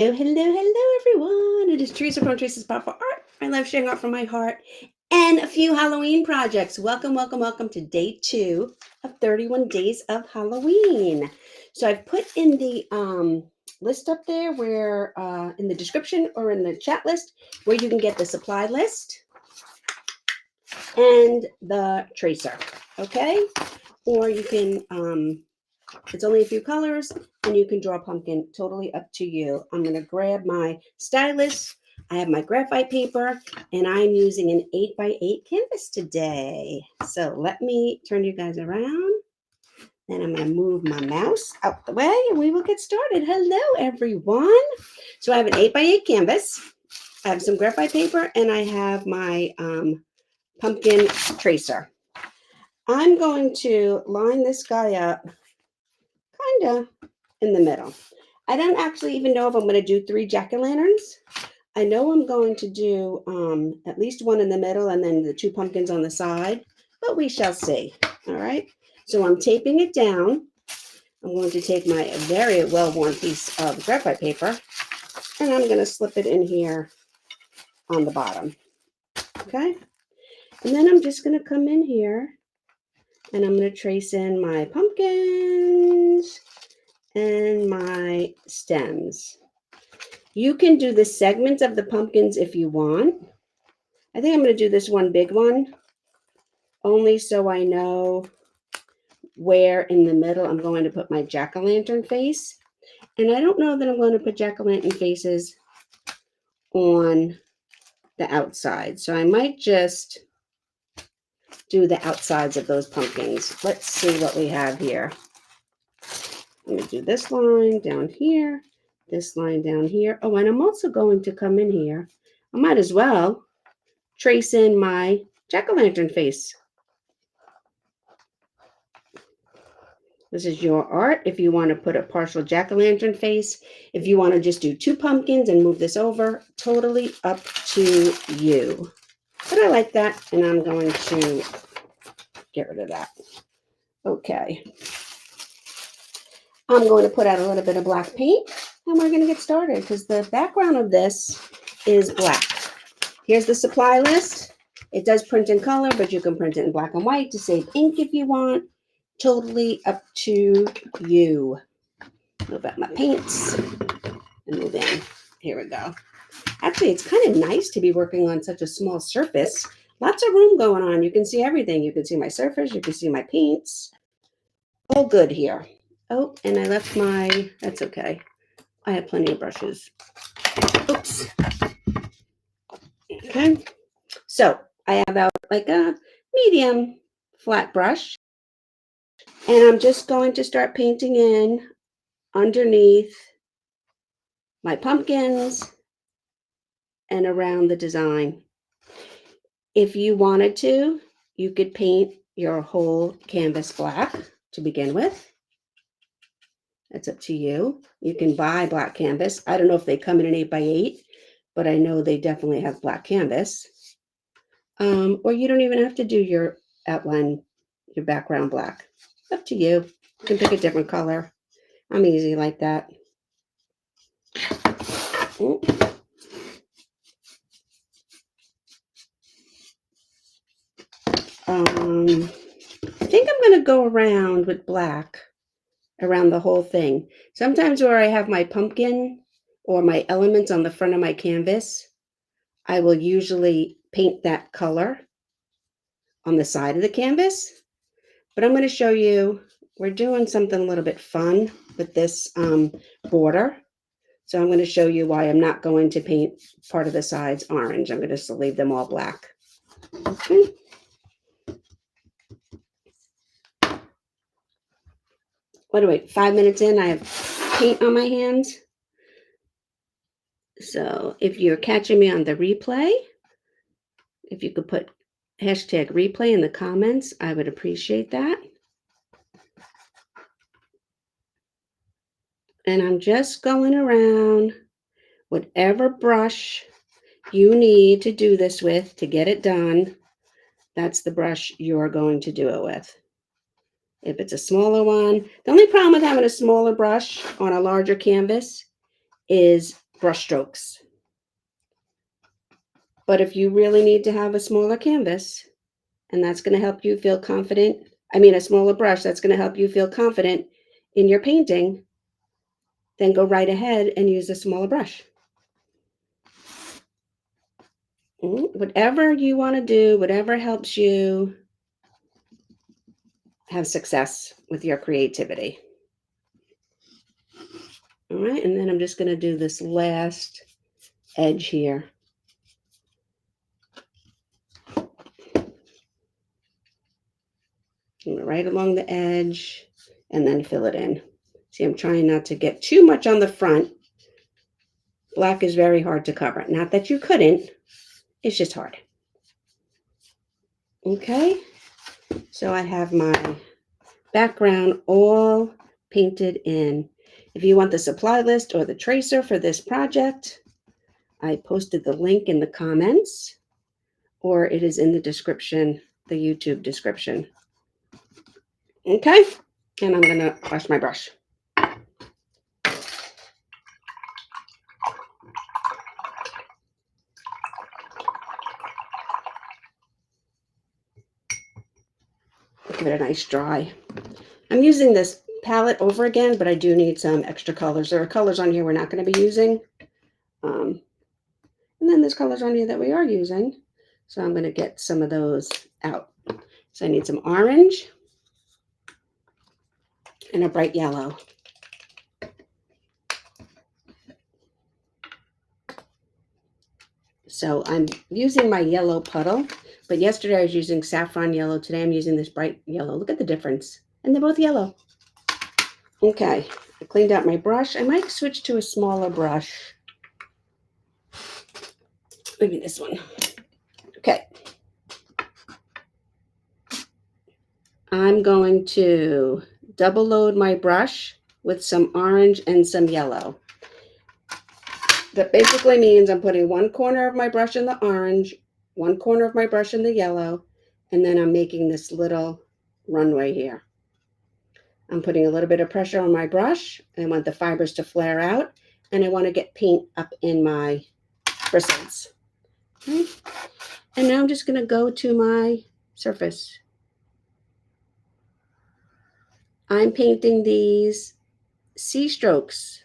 Hello, everyone. It is Teresa from Teresa's Powerful Art. I love sharing art from my heart and a few Halloween projects. Welcome to day 2 of 31 days of Halloween. So I've put in the list up there where in the description or in the chat list where you can get the supply list and the tracer, okay? Or you can it's only a few colors and you can draw a pumpkin, totally up to you. I'm going to grab my stylus. I have my graphite paper and I'm using an 8x8 canvas today. So let me turn you guys around. Then I'm going to move my mouse out the way and we will get started. Hello, everyone. So I have an 8x8 canvas. I have some graphite paper and I have my pumpkin tracer. I'm going to line this guy up kind of in the middle. I don't actually even know if I'm going to do 3 jack-o'-lanterns. I know I'm going to do at least one in the middle and then the 2 pumpkins on the side, but we shall see. All right. So I'm taping it down. I'm going to take my very well-worn piece of graphite paper and I'm going to slip it in here on the bottom. Okay. And then I'm just going to come in here and I'm going to trace in my pumpkins and my stems. You can do the segments of the pumpkins if you want. I think I'm going to do this one big one, only so I know where in the middle I'm going to put my jack-o'-lantern face. And I don't know that I'm going to put jack-o'-lantern faces on the outside. So I might just do the outsides of those pumpkins. Let's see what we have here. I'm going to do this line down here, this line down here. Oh, and I'm also going to come in here. I might as well trace in my jack-o'-lantern face. This is your art. If you want to put a partial jack-o'-lantern face, if you want to just do 2 pumpkins and move this over, totally up to you. But I like that, and I'm going to get rid of that. Okay. I'm going to put out a little bit of black paint, and we're going to get started because the background of this is black. Here's the supply list. It does print in color, but you can print it in black and white to save ink if you want. Totally up to you. Move out my paints and move in. Here we go. Actually, it's kind of nice to be working on such a small surface. Lots of room going on. You can see everything. You can see my surface. You can see my paints. All good here. Oh, and I left my, that's okay. I have plenty of brushes. Oops. Okay. So I have out like a medium flat brush. And I'm just going to start painting in underneath my pumpkins and around the design. If you wanted to, you could paint your whole canvas black to begin with. That's up to you. You can buy black canvas. I don't know if they come in an 8x8, but I know they definitely have black canvas. Or you don't even have to do your outline, your background black. Up to you. You can pick a different color. I'm easy like that. Ooh. I think I'm going to go around with black around the whole thing. Sometimes where I have my pumpkin or my elements on the front of my canvas, I will usually paint that color on the side of the canvas. But I'm going to show you, we're doing something a little bit fun with this border. So I'm going to show you why I'm not going to paint part of the sides orange. I'm going to just leave them all black. Okay. What do I, 5 minutes in, I have paint on my hands. So if you're catching me on the replay, if you could put hashtag replay in the comments, I would appreciate that. And I'm just going around whatever brush you need to do this with to get it done. That's the brush you're going to do it with. If it's a smaller one, the only problem with having a smaller brush on a larger canvas is brush strokes. But if you really need to have a smaller canvas, and that's going to help you feel confident, a smaller brush, that's going to help you feel confident in your painting, then go right ahead and use a smaller brush. Whatever you want to do, whatever helps you have success with your creativity. All right, and then I'm just going to do this last edge here. Right along the edge, and then fill it in. See, I'm trying not to get too much on the front. Black is very hard to cover. Not that you couldn't, it's just hard. Okay, so I have my background all painted in. If you want the supply list or the tracer for this project, I posted the link in the comments, or it is in the description, the YouTube description. Okay, and I'm gonna wash my brush. Give it a nice dry. I'm using this palette over again, but I do need some extra colors. There are colors on here we're not going to be using. And then there's colors on here that we are using. So I'm going to get some of those out. So I need some orange and a bright yellow. So I'm using my yellow puddle, but yesterday I was using saffron yellow. Today I'm using this bright yellow. Look at the difference. And they're both yellow. Okay, I cleaned out my brush. I might switch to a smaller brush. Maybe this one. Okay. I'm going to double load my brush with some orange and some yellow. That basically means I'm putting one corner of my brush in the orange, one corner of my brush in the yellow, and then I'm making this little runway here. I'm putting a little bit of pressure on my brush. I want the fibers to flare out, and I want to get paint up in my bristles. Okay. And now I'm just going to go to my surface. I'm painting these C strokes.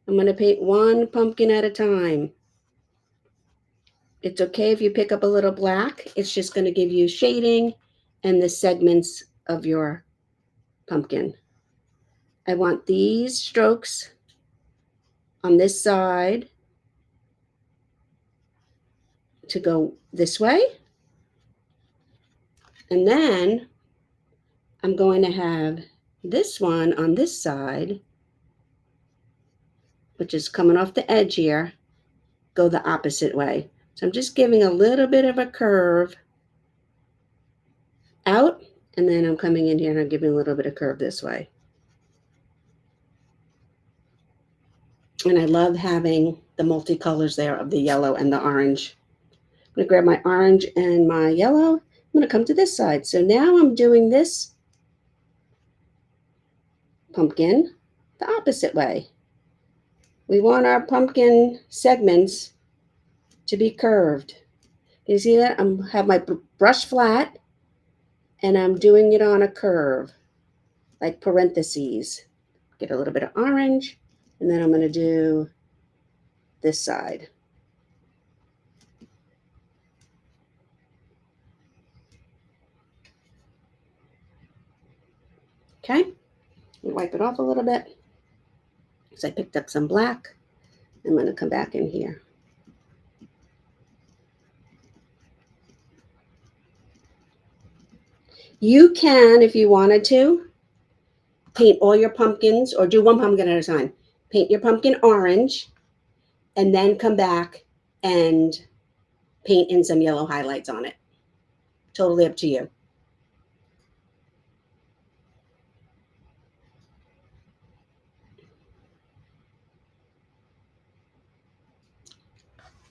I'm going to paint one pumpkin at a time. It's okay if you pick up a little black. It's just going to give you shading and the segments of your pumpkin. I want these strokes on this side to go this way. And then I'm going to have this one on this side, which is coming off the edge here, go the opposite way. So I'm just giving a little bit of a curve out, and then I'm coming in here and I'm giving a little bit of curve this way. And I love having the multicolors there of the yellow and the orange. I'm going to grab my orange and my yellow. I'm going to come to this side. So now I'm doing this pumpkin the opposite way. We want our pumpkin segments to be curved. You see that? I have my brush flat and I'm doing it on a curve, like parentheses. Get a little bit of orange, and then I'm going to do this side. Okay, wipe it off a little bit because I picked up some black. I'm going to come back in here. You can, if you wanted to, paint all your pumpkins or do one pumpkin at a time. Paint your pumpkin orange and then come back and paint in some yellow highlights on it. Totally up to you.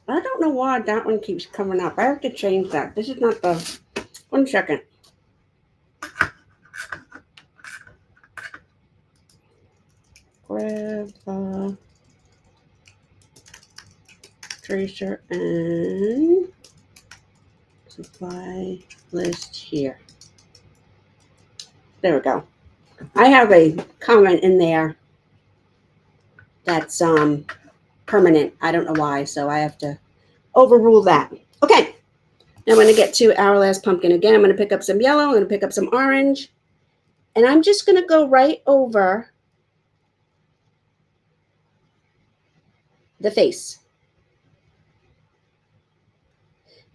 I don't know why that one keeps coming up. I have to change that. This is not the... 1 second. Grab the... tracer and supply list here. There we go. I have a comment in there that's permanent. I don't know why, so I have to overrule that. Okay, now I'm going to get to our last pumpkin. Again, I'm going to pick up some yellow. I'm going to pick up some orange. And I'm just going to go right over the face.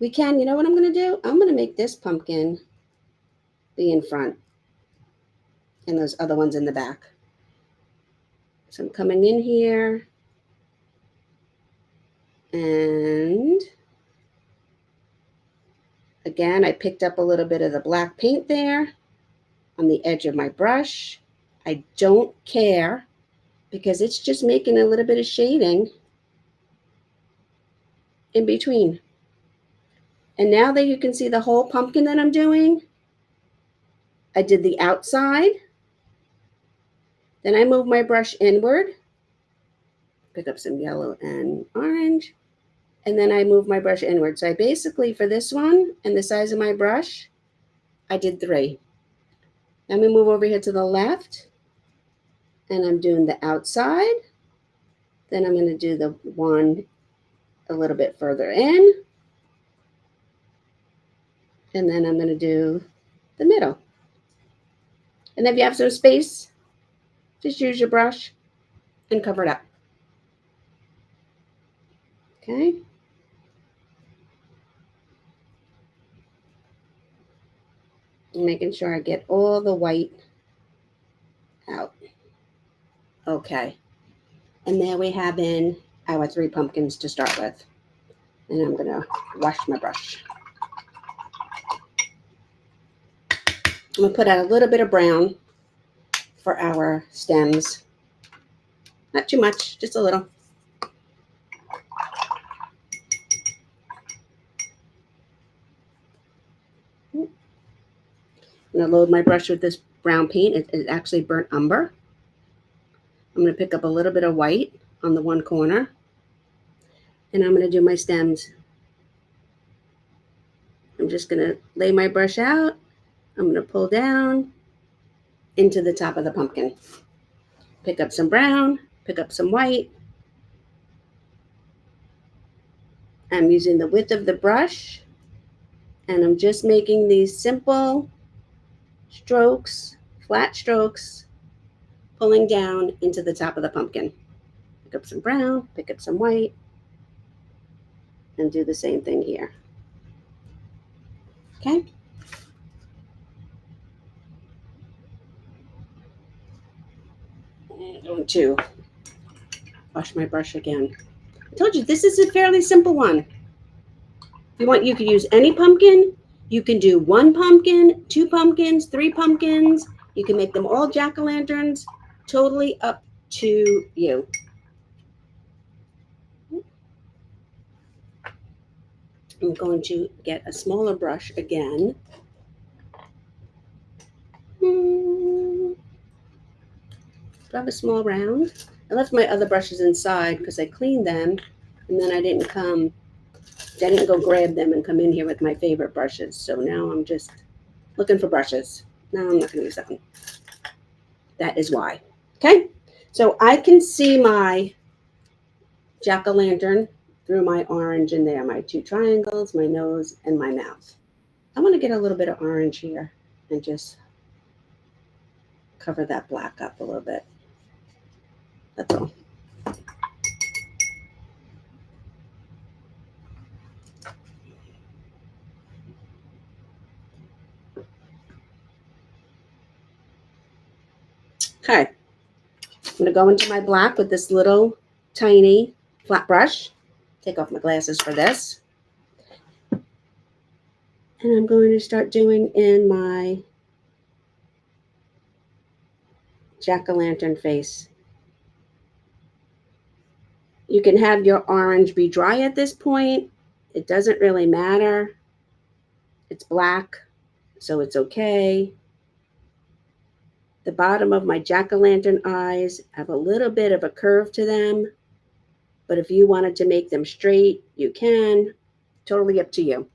We can, you know what I'm going to do? I'm going to make this pumpkin be in front and those other ones in the back. So I'm coming in here and again, I picked up a little bit of the black paint there on the edge of my brush. I don't care because it's just making a little bit of shading in between. And now that you can see the whole pumpkin that I'm doing, I did the outside. Then I move my brush inward, pick up some yellow and orange, and then I move my brush inward. So I basically, for this one and the size of my brush, I did 3. Let me move over here to the left, and I'm doing the outside. Then I'm going to do the one a little bit further in, and then I'm going to do the middle. And if you have some space, just use your brush and cover it up. Okay. Making sure I get all the white out. Okay. And there we have in our 3 pumpkins to start with. And I'm going to wash my brush. I'm going to put out a little bit of brown for our stems. Not too much, just a little. I'm going to load my brush with this brown paint. It's actually burnt umber. I'm going to pick up a little bit of white on the one corner. And I'm going to do my stems. I'm just going to lay my brush out. I'm going to pull down into the top of the pumpkin. Pick up some brown, pick up some white. I'm using the width of the brush, and I'm just making these simple strokes, flat strokes, pulling down into the top of the pumpkin. Pick up some brown, pick up some white, and do the same thing here. Okay? I'm going to wash my brush again. I told you, this is a fairly simple one. If you want, you could use any pumpkin. You can do 1 pumpkin, 2 pumpkins, 3 pumpkins. You can make them all jack-o'-lanterns. Totally up to you. I'm going to get a smaller brush again. Do I have a small round? I left my other brushes inside because I cleaned them, and then I didn't go grab them and come in here with my favorite brushes. So now I'm just looking for brushes. No, I'm not going to use that one. That is why. Okay, so I can see my jack-o'-lantern through my orange in there, my 2 triangles, my nose, and my mouth. I want to get a little bit of orange here and just cover that black up a little bit. That's all. Okay, I'm going to go into my black with this little tiny flat brush. Take off my glasses for this. And I'm going to start doing in my jack-o'-lantern face. You can have your orange be dry at this point. It doesn't really matter. It's black, so it's okay. The bottom of my jack-o'-lantern eyes have a little bit of a curve to them. But if you wanted to make them straight, you can. Totally up to you.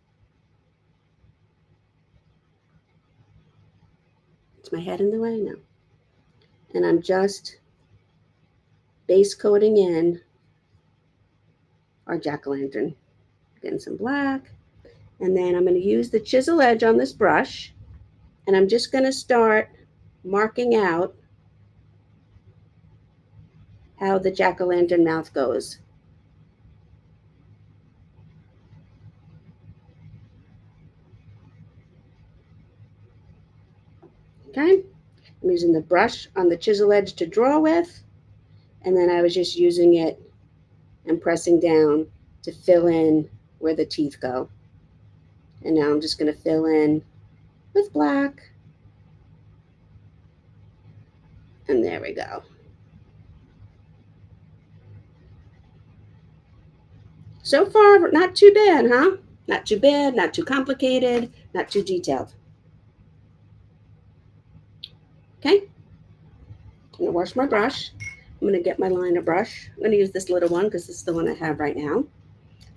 Is my head in the way? No. And I'm just base coating in our jack-o'-lantern. Getting some black. And then I'm going to use the chisel edge on this brush. And I'm just going to start marking out how the jack-o'-lantern mouth goes. Okay? I'm using the brush on the chisel edge to draw with. And then I was just using it and pressing down to fill in where the teeth go. And now I'm just going to fill in with black. And there we go. So far, not too bad, huh? Not too bad, not too complicated, not too detailed. Okay, I'm going to wash my brush. I'm going to get my liner brush. I'm going to use this little one because this is the one I have right now.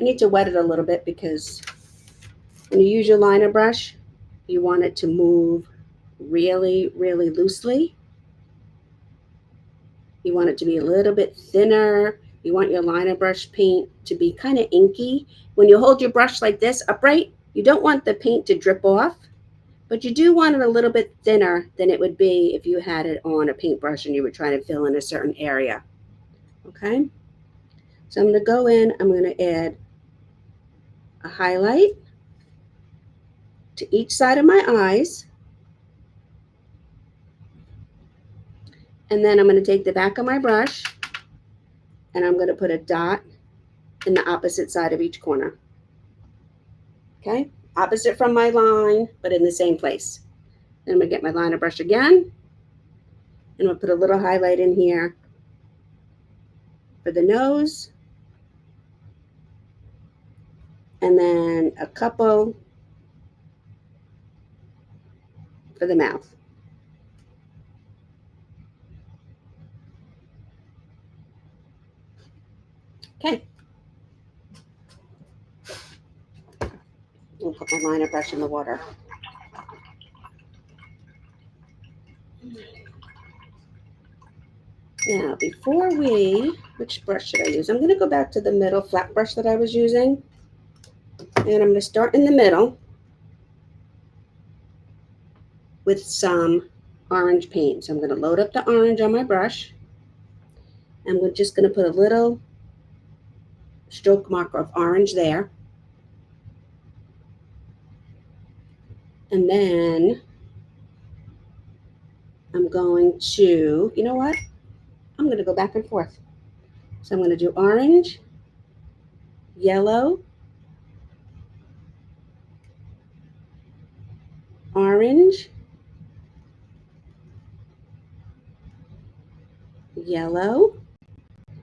I need to wet it a little bit because when you use your liner brush, you want it to move really, really loosely. You want it to be a little bit thinner. You want your liner brush paint to be kind of inky. When you hold your brush like this upright, you don't want the paint to drip off, but you do want it a little bit thinner than it would be if you had it on a paintbrush and you were trying to fill in a certain area. Okay? So I'm going to go in, I'm going to add a highlight to each side of my eyes. And then I'm going to take the back of my brush and I'm going to put a dot in the opposite side of each corner. Okay? Opposite from my line, but in the same place. Then I'm going to get my liner brush again. And I'm going to put a little highlight in here for the nose. And then a couple for the mouth. Okay. I'll put my liner brush in the water. Now, which brush should I use? I'm going to go back to the middle flat brush that I was using. And I'm going to start in the middle with some orange paint. So I'm going to load up the orange on my brush. And we're just going to put a little stroke marker of orange there. And then I'm going to, you know what? I'm going to go back and forth. So I'm going to do orange, yellow, orange, yellow.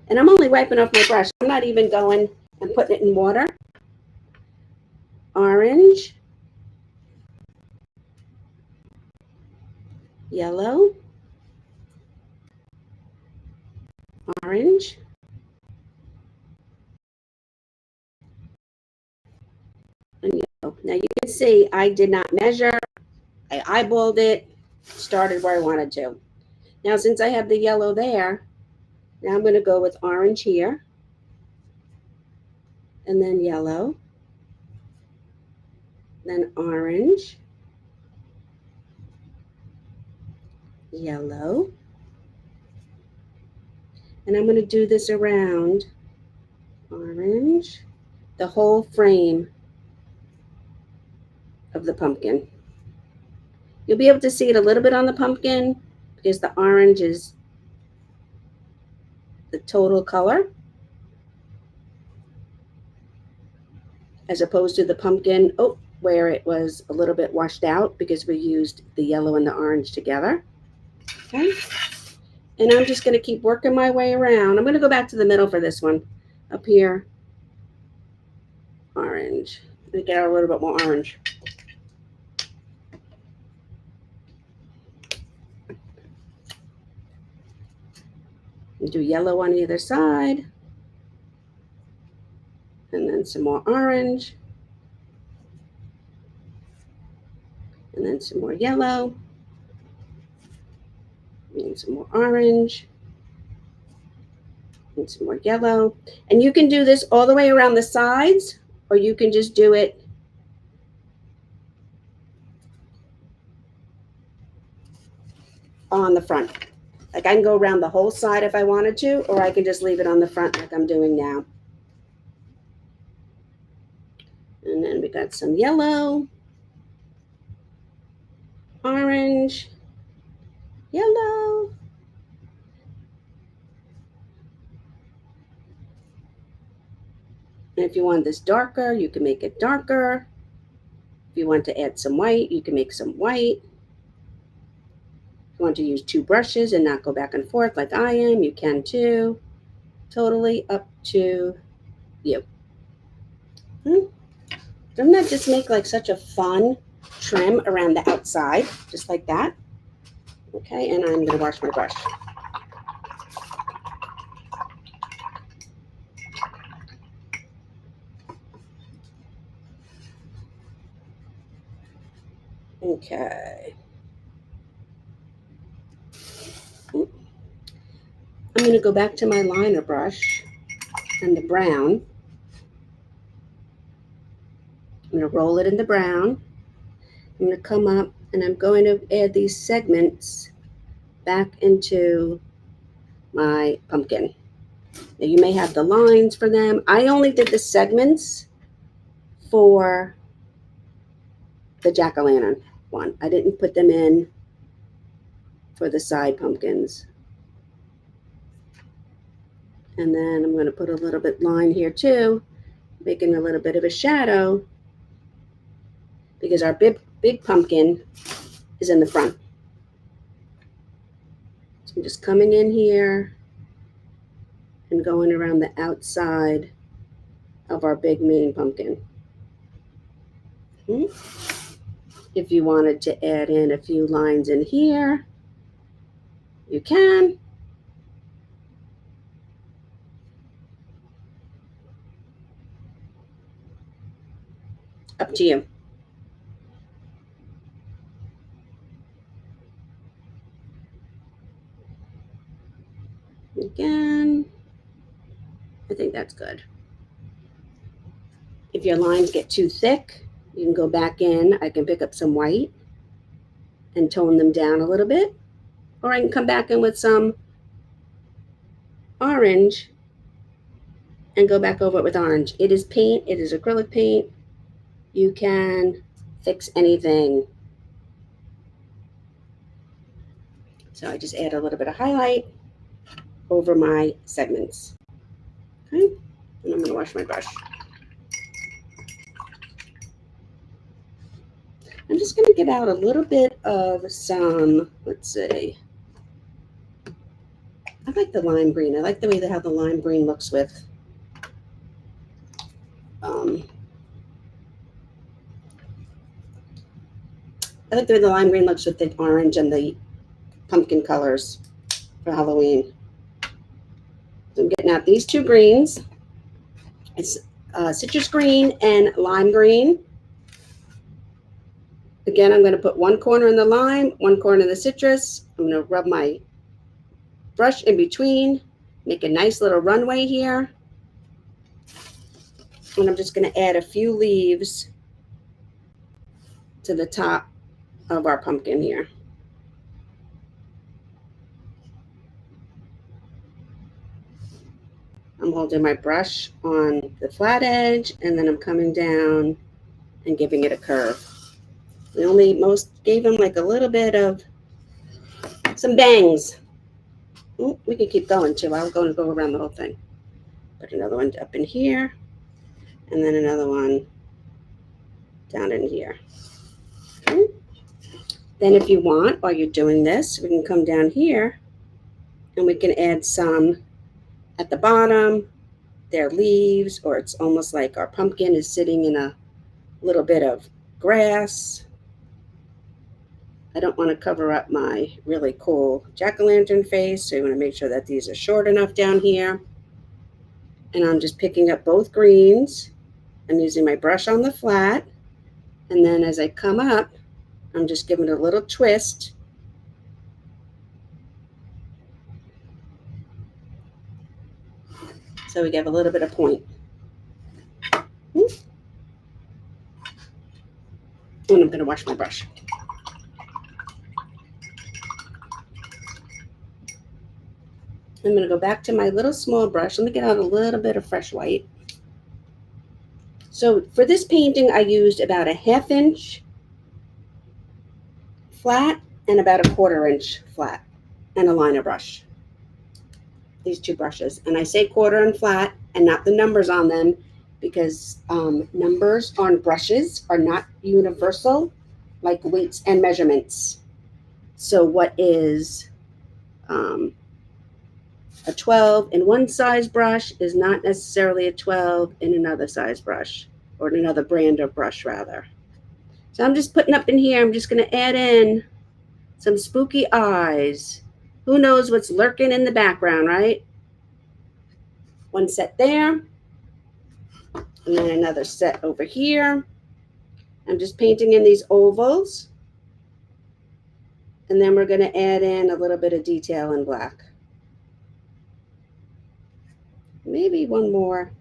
And I'm only wiping off my brush. I'm not even going and putting it in water. Orange, yellow, orange, and yellow. Now you can see I did not measure. I eyeballed it, started where I wanted to. Now since I have the yellow there, now I'm going to go with orange here, and then yellow, then orange, yellow, and I'm going to do this around orange, the whole frame of the pumpkin. You'll be able to see it a little bit on the pumpkin because the orange is the total color as opposed to the pumpkin, where it was a little bit washed out because we used the yellow and the orange together. Okay. And I'm just going to keep working my way around. I'm going to go back to the middle for this one. Up here, orange. I'm going to get out a little bit more orange. And do yellow on either side. And then some more orange. And then some more yellow. And some more orange. And some more yellow. And you can do this all the way around the sides, or you can just do it on the front. Like I can go around the whole side if I wanted to, or I can just leave it on the front like I'm doing now. And then we got some yellow, orange, yellow. And if you want this darker, you can make it darker. If you want to add some white, you can make some white. If you want to use two brushes and not go back and forth like I am, you can too. Totally up to you. Doesn't that just make like such a fun trim around the outside, just like that? Okay, and I'm gonna wash my brush. Okay. I'm going to go back to my liner brush and the brown. I'm going to roll it in the brown. I'm going to come up and I'm going to add these segments back into my pumpkin. Now you may have the lines for them. I only did the segments for the jack-o'-lantern one. I didn't put them in for the side pumpkins. And then I'm going to put a little bit line here too, making a little bit of a shadow because our big pumpkin is in the front. So I'm just coming in here and going around the outside of our big main pumpkin. If you wanted to add in a few lines in here, you can. Up to you. Again, I think that's good. If your lines get too thick, you can go back in. I can pick up some white and tone them down a little bit. Or I can come back in with some orange and go back over it with orange. It is paint. It is acrylic paint. You can fix anything. So I just add a little bit of highlight over my segments. Okay, and I'm going to wash my brush. I'm just going to get out a little bit of some, let's see. I like the lime green. I like the way that how the lime green looks with I like the way the lime green looks with the orange and the pumpkin colors for Halloween. So I'm getting out these two greens. It's citrus green and lime green. Again, I'm going to put one corner in the lime, one corner in the citrus. I'm going to rub my brush in between, make a nice little runway here. And I'm just going to add a few leaves to the top of our pumpkin here. I'm holding my brush on the flat edge, and then I'm coming down and giving it a curve. We only gave him like a little bit of some bangs. Ooh, we can keep going too. I'm going to go around the whole thing. Put another one up in here, and then another one down in here. Okay. Then if you want, while you're doing this, we can come down here and we can add some at the bottom. They're leaves, or it's almost like our pumpkin is sitting in a little bit of grass. I don't want to cover up my really cool jack-o'-lantern face, so you want to make sure that these are short enough down here. And I'm just picking up both greens. I'm using my brush on the flat. And then as I come up, I'm just giving it a little twist. So we give a little bit of point. And I'm going to wash my brush. I'm going to go back to my little small brush. Let me get out a little bit of fresh white. So for this painting, I used about a 1/2 inch flat and about a 1/4 inch flat and a liner brush. These two brushes. And I say 1/4 and flat and not the numbers on them because numbers on brushes are not universal like weights and measurements. So what is a 12 in one size brush is not necessarily a 12 in another size brush, or in another brand of brush rather. So I'm just putting up in here, I'm just going to add in some spooky eyes. Who knows what's lurking in the background, right? One set there, and then another set over here. I'm just painting in these ovals, and then we're going to add in a little bit of detail in black. Maybe one more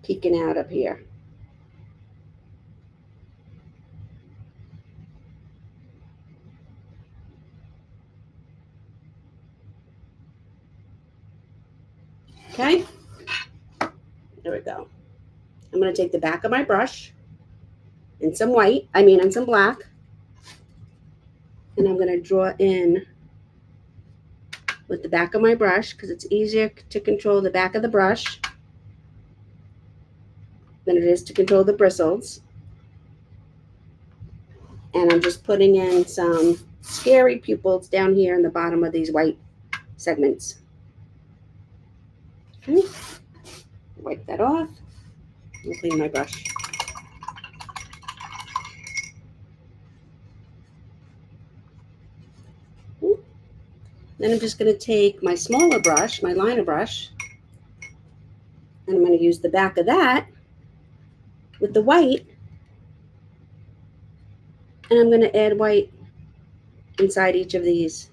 peeking out up here. Okay, there we go. I'm going to take the back of my brush and some white, and some black, and I'm going to draw in with the back of my brush because it's easier to control the back of the brush than it is to control the bristles. And I'm just putting in some scary pupils down here in the bottom of these white segments. Okay. Wipe that off and clean my brush. Then I'm just going to take my smaller brush, my liner brush, and I'm going to use the back of that with the white, and I'm going to add white inside each of these.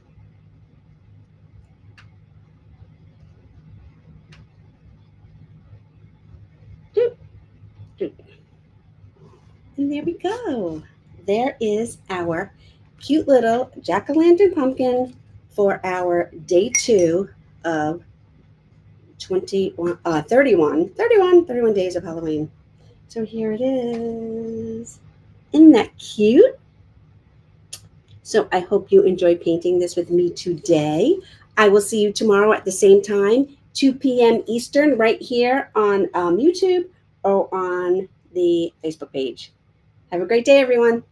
And there we go. There is our cute little jack-o'-lantern pumpkin for our day 2 of 31 days of Halloween. So here it is. Isn't that cute? So I hope you enjoyed painting this with me today. I will see you tomorrow at the same time, 2 p.m. Eastern, right here on YouTube or on the Facebook page. Have a great day, everyone.